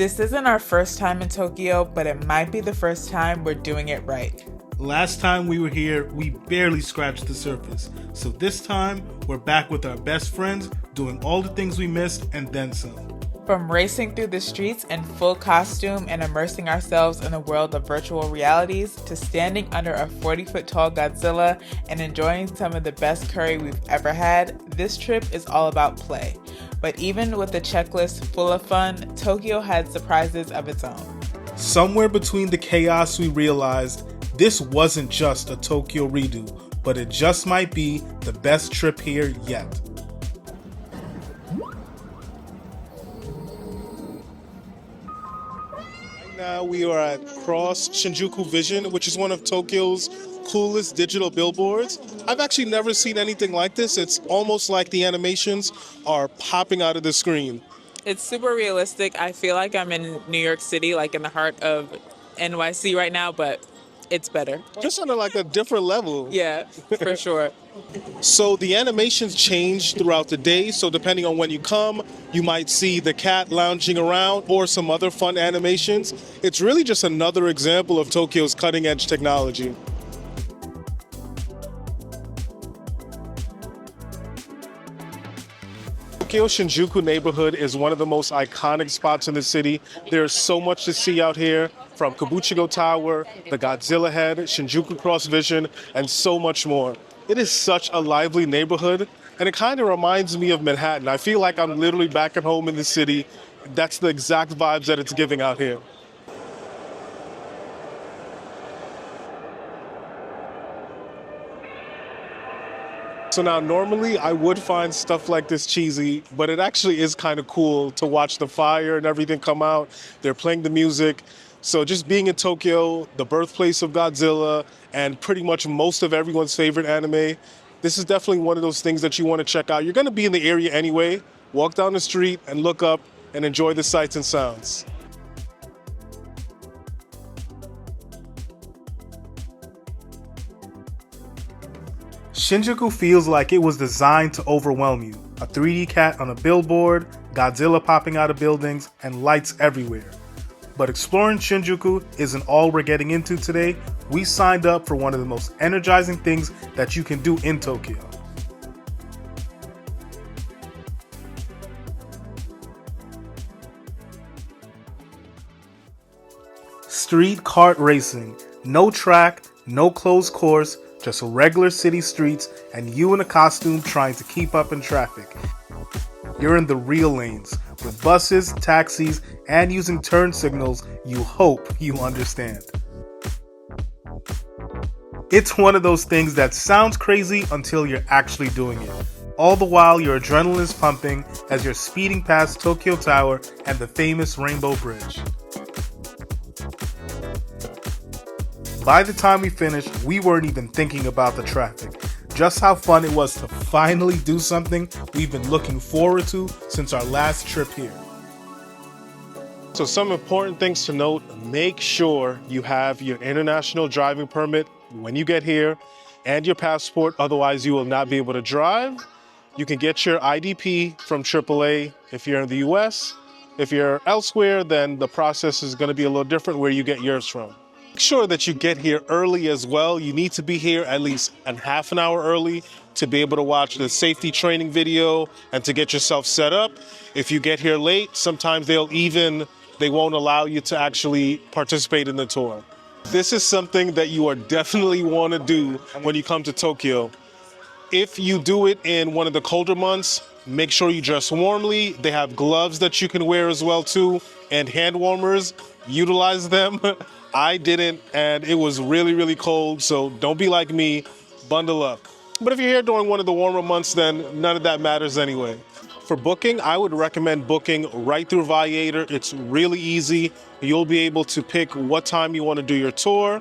This isn't our first time in Tokyo, but it might be the first time we're doing it right. Last time we were here, we barely scratched the surface. So this time, we're back with our best friends, doing all the things we missed and then some. From racing through the streets in full costume and immersing ourselves in a world of virtual realities, to standing under a 40-foot tall Godzilla and enjoying some of the best curry we've ever had, this trip is all about play. But even with a checklist full of fun, Tokyo had surprises of its own. Somewhere between the chaos, we realized this wasn't just a Tokyo redo, but it just might be the best trip here yet. Right now we are at Cross Shinjuku Vision, which is one of Tokyo's coolest digital billboards. I've actually never seen anything like this. It's almost like the animations are popping out of the screen. It's super realistic. I feel like I'm in New York City, like in the heart of NYC right now, but it's better. Just on like a different level. Yeah, for sure. So the animations change throughout the day. So depending on when you come, you might see the cat lounging around or some other fun animations. It's really just another example of Tokyo's cutting edge technology. Tokyo Shinjuku neighborhood is one of the most iconic spots in the city. There's so much to see out here, from Kabukicho Tower, the Godzilla head, Shinjuku Cross Vision, and so much more. It is such a lively neighborhood, and it kind of reminds me of Manhattan. I feel like I'm literally back at home in the city. That's the exact vibes that it's giving out here. So now normally I would find stuff like this cheesy, but it actually is kind of cool to watch the fire and everything come out. They're playing the music. So just being in Tokyo, the birthplace of Godzilla, and pretty much most of everyone's favorite anime, this is definitely one of those things that you want to check out. You're going to be in the area anyway. Walk down the street and look up and enjoy the sights and sounds. Shinjuku feels like it was designed to overwhelm you. A 3D cat on a billboard, Godzilla popping out of buildings, and lights everywhere. But exploring Shinjuku isn't all we're getting into today. We signed up for one of the most energizing things that you can do in Tokyo. Street kart racing. No track, no closed course, just regular city streets and you in a costume trying to keep up in traffic. You're in the real lanes with buses, taxis, and using turn signals you hope you understand. It's one of those things that sounds crazy until you're actually doing it. All the while your adrenaline is pumping as you're speeding past Tokyo Tower and the famous Rainbow Bridge. By the time we finished, we weren't even thinking about the traffic. Just how fun it was to finally do something we've been looking forward to since our last trip here. So some important things to note: make sure you have your international driving permit when you get here and your passport, otherwise you will not be able to drive. You can get your IDP from AAA if you're in the US. If you're elsewhere, then the process is going to be a little different where you get yours from. Make sure that you get here early as well. You need to be here at least a half an hour early to be able to watch the safety training video and to get yourself set up. If you get here late, sometimes they won't allow you to actually participate in the tour. This is something that you are definitely want to do when you come to Tokyo. If you do it in one of the colder months, make sure you dress warmly. They have gloves that you can wear as well too, and hand warmers. Utilize them. I didn't, and it was really, really cold, so don't be like me, bundle up. But if you're here during one of the warmer months, then none of that matters anyway. For booking, I would recommend booking right through Viator. It's really easy. You'll be able to pick what time you want to do your tour.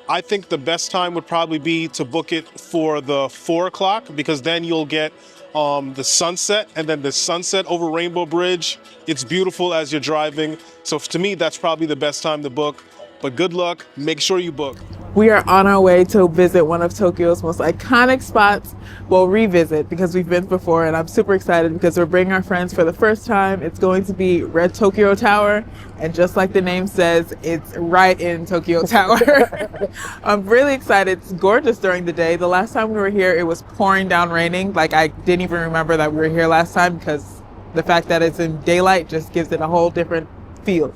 I think the best time would probably be to book it for the 4 o'clock, because then you'll get the sunset, and then the sunset over Rainbow Bridge. It's beautiful as you're driving. So to me, that's probably the best time to book. But good luck, make sure you book. We are on our way to visit one of Tokyo's most iconic spots. Well, revisit, because we've been before, and I'm super excited because we're bringing our friends for the first time. It's going to be Red Tokyo Tower, and just like the name says, it's right in Tokyo Tower. I'm really excited. It's gorgeous during the day. The last time we were here, it was pouring down raining. Like, I didn't even remember that we were here last time because the fact that it's in daylight just gives it a whole different feel.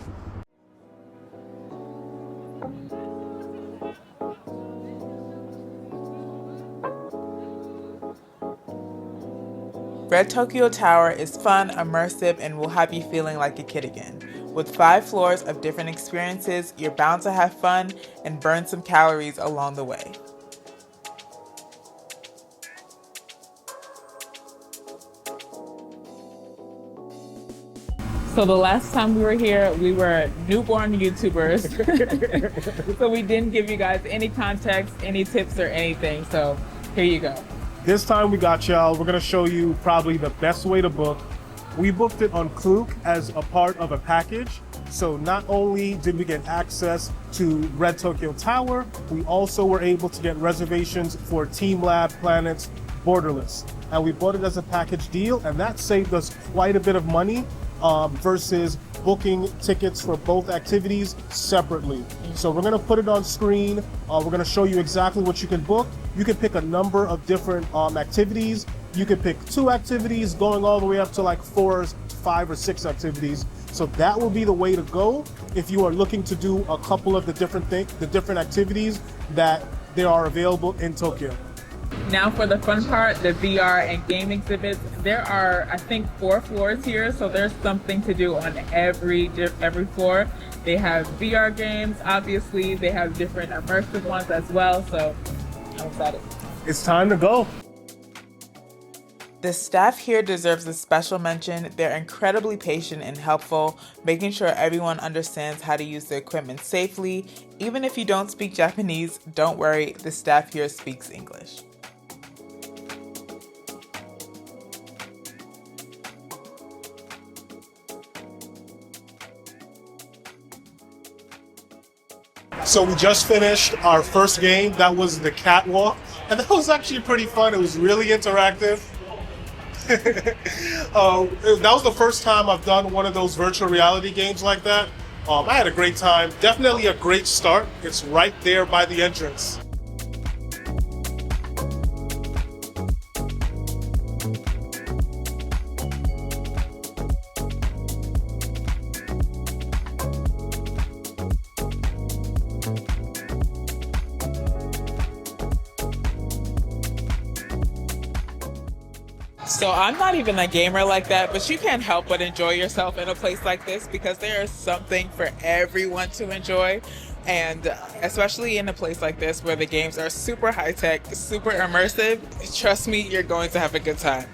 Red Tokyo Tower is fun, immersive, and will have you feeling like a kid again. With 5 floors of different experiences, you're bound to have fun and burn some calories along the way. So the last time we were here, we were newborn YouTubers. So we didn't give you guys any context, any tips, or anything. So here you go. This time we got y'all. We're gonna show you probably the best way to book. We booked it on Klook as a part of a package. So not only did we get access to Red Tokyo Tower, we also were able to get reservations for Team Lab Planet's Borderless. And we bought it as a package deal, and that saved us quite a bit of money versus booking tickets for both activities separately. So we're gonna put it on screen. We're gonna show you exactly what you can book. You can pick a number of different activities. You can pick 2 activities going all the way up to like 4, 5, or 6 activities. So that will be the way to go if you are looking to do a couple of the different activities that there are available in Tokyo. Now for the fun part, the VR and game exhibits. There are, I think, 4 floors here, so there's something to do on every floor. They have VR games, obviously. They have different immersive ones as well, so I'm excited. It's time to go. The staff here deserves a special mention. They're incredibly patient and helpful, making sure everyone understands how to use the equipment safely. Even if you don't speak Japanese, don't worry, the staff here speaks English. So we just finished our first game. That was the catwalk, and that was actually pretty fun. It was really interactive. That was the first time I've done one of those virtual reality games like that. I had a great time. Definitely a great start. It's right there by the entrance. So I'm not even a gamer like that, but you can't help but enjoy yourself in a place like this because there is something for everyone to enjoy. And especially in a place like this where the games are super high tech, super immersive, trust me, you're going to have a good time.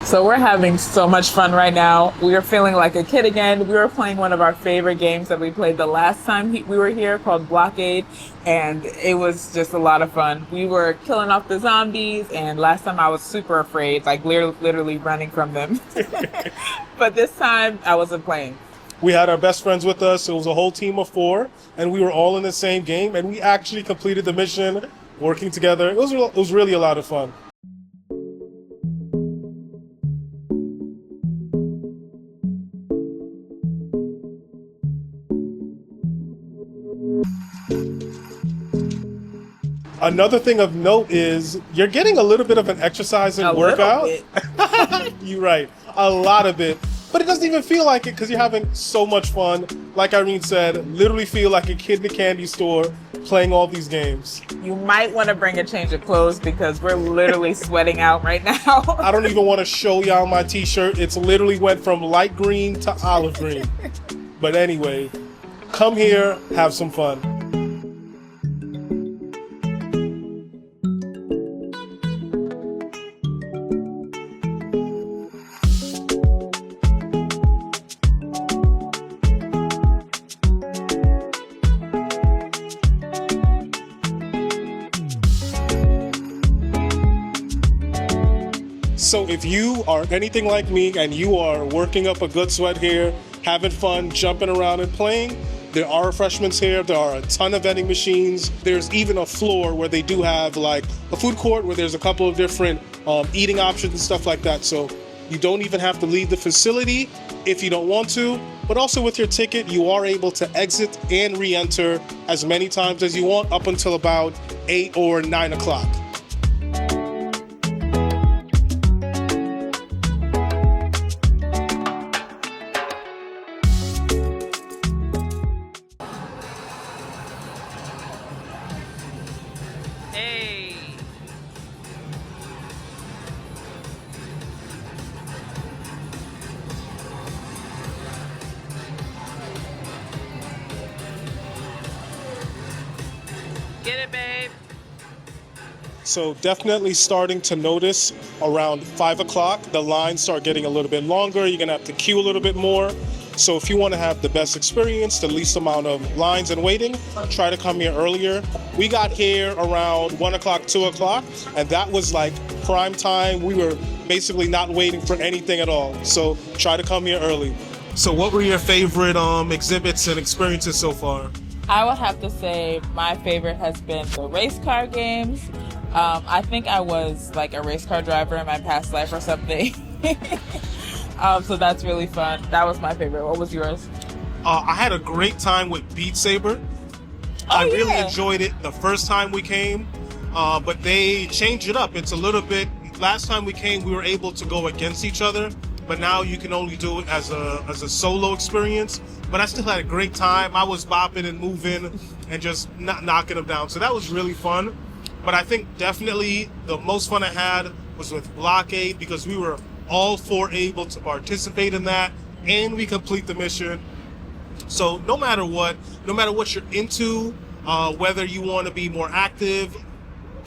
So we're having so much fun right now. We are feeling like a kid again. We were playing one of our favorite games that we played the last time we were here called Blockade, and it was just a lot of fun. We were killing off the zombies, and last time I was super afraid, like literally running from them. But this time I wasn't playing. We had our best friends with us. It was a whole team of 4, and we were all in the same game, and we actually completed the mission working together. It was really a lot of fun. Another thing of note is you're getting a little bit of an exercise and workout. You're right, a lot of it. But it doesn't even feel like it because you're having so much fun. Like Irene said, literally feel like a kid in the candy store playing all these games. You might want to bring a change of clothes because we're literally sweating out right now. I don't even want to show y'all my t-shirt. It's literally went from light green to olive green. But anyway, come here, have some fun. So if you are anything like me and you are working up a good sweat here, having fun, jumping around and playing, there are refreshments here. There are a ton of vending machines. There's even a floor where they do have like a food court where there's a couple of different eating options and stuff like that. So you don't even have to leave the facility if you don't want to. But also with your ticket, you are able to exit and re-enter as many times as you want up until about 8 or 9 o'clock. Hey. Get it, babe. So definitely starting to notice around 5 o'clock, the lines start getting a little bit longer. You're gonna have to queue a little bit more. So if you want to have the best experience, the least amount of lines and waiting, try to come here earlier. We got here around 1 o'clock, 2 o'clock, and that was like prime time. We were basically not waiting for anything at all. So try to come here early. So what were your favorite exhibits and experiences so far? I would have to say my favorite has been the race car games. I think I was like a race car driver in my past life or something. So that's really fun. That was my favorite. What was yours? I had a great time with Beat Saber. I really enjoyed it the first time we came, but they changed it up. It's a little bit, last time we came, we were able to go against each other, but now you can only do it as a solo experience. But I still had a great time. I was bopping and moving and just knocking them down. So that was really fun. But I think definitely the most fun I had was with Blockade because we were all four able to participate in that and we complete the mission. So no matter what you're into, whether you want to be more active,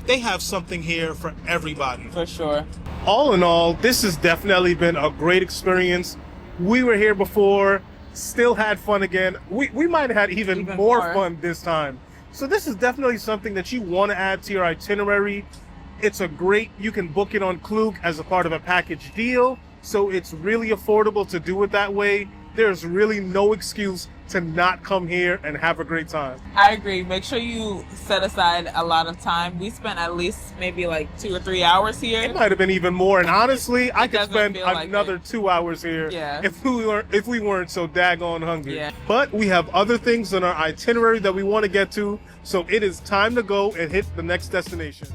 they have something here for everybody. For sure. All in all, this has definitely been a great experience. We were here before, still had fun again. We might have had even more fun this time. So this is definitely something that you want to add to your itinerary. It's you can book it on Klook as a part of a package deal. So it's really affordable to do it that way. There's really no excuse to not come here and have a great time. I agree. Make sure you set aside a lot of time. We spent at least maybe like 2 or 3 hours here. It might have been even more. And honestly, I could spend another 2 hours here if we weren't so daggone hungry. Yeah. But we have other things on our itinerary that we want to get to. So it is time to go and hit the next destination.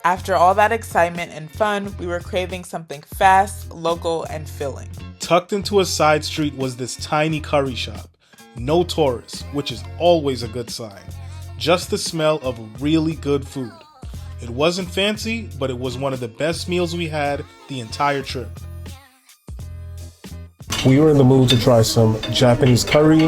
After all that excitement and fun, we were craving something fast, local, and filling. Tucked into a side street was this tiny curry shop. No tourists, which is always a good sign. Just the smell of really good food. It wasn't fancy, but it was one of the best meals we had the entire trip. We were in the mood to try some Japanese curry,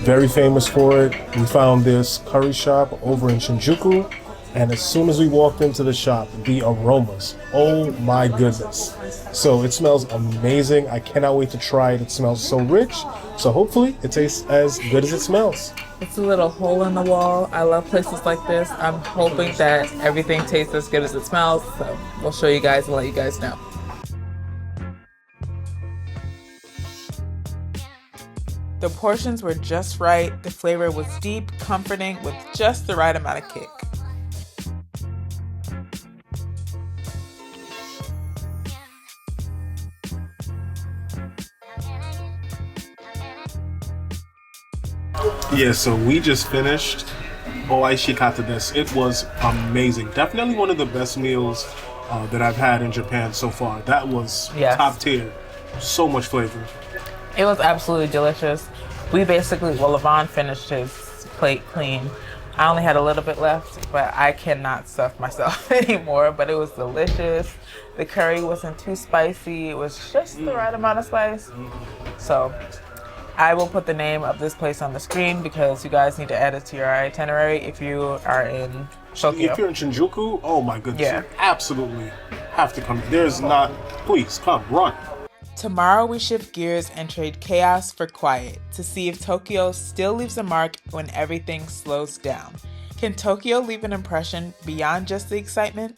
very famous for it. We found this curry shop over in Shinjuku. And as soon as we walked into the shop, the aromas, oh my goodness. So it smells amazing. I cannot wait to try it. It smells so rich. So hopefully it tastes as good as it smells. It's a little hole in the wall. I love places like this. I'm hoping that everything tastes as good as it smells. So we'll show you guys and let you guys know. The portions were just right. The flavor was deep, comforting, with just the right amount of kick. Yeah, so we just finished Oishikata desu. It was amazing. Definitely one of the best meals that I've had in Japan so far. That was top tier. So much flavor. It was absolutely delicious. We basically, Levon finished his plate clean. I only had a little bit left, but I cannot stuff myself anymore. But it was delicious. The curry wasn't too spicy. It was just the right amount of spice. So I will put the name of this place on the screen because you guys need to add it to your itinerary if you are in Tokyo. If you're in Shinjuku, oh my goodness, you absolutely have to come. Please come, run. Tomorrow we shift gears and trade chaos for quiet to see if Tokyo still leaves a mark when everything slows down. Can Tokyo leave an impression beyond just the excitement?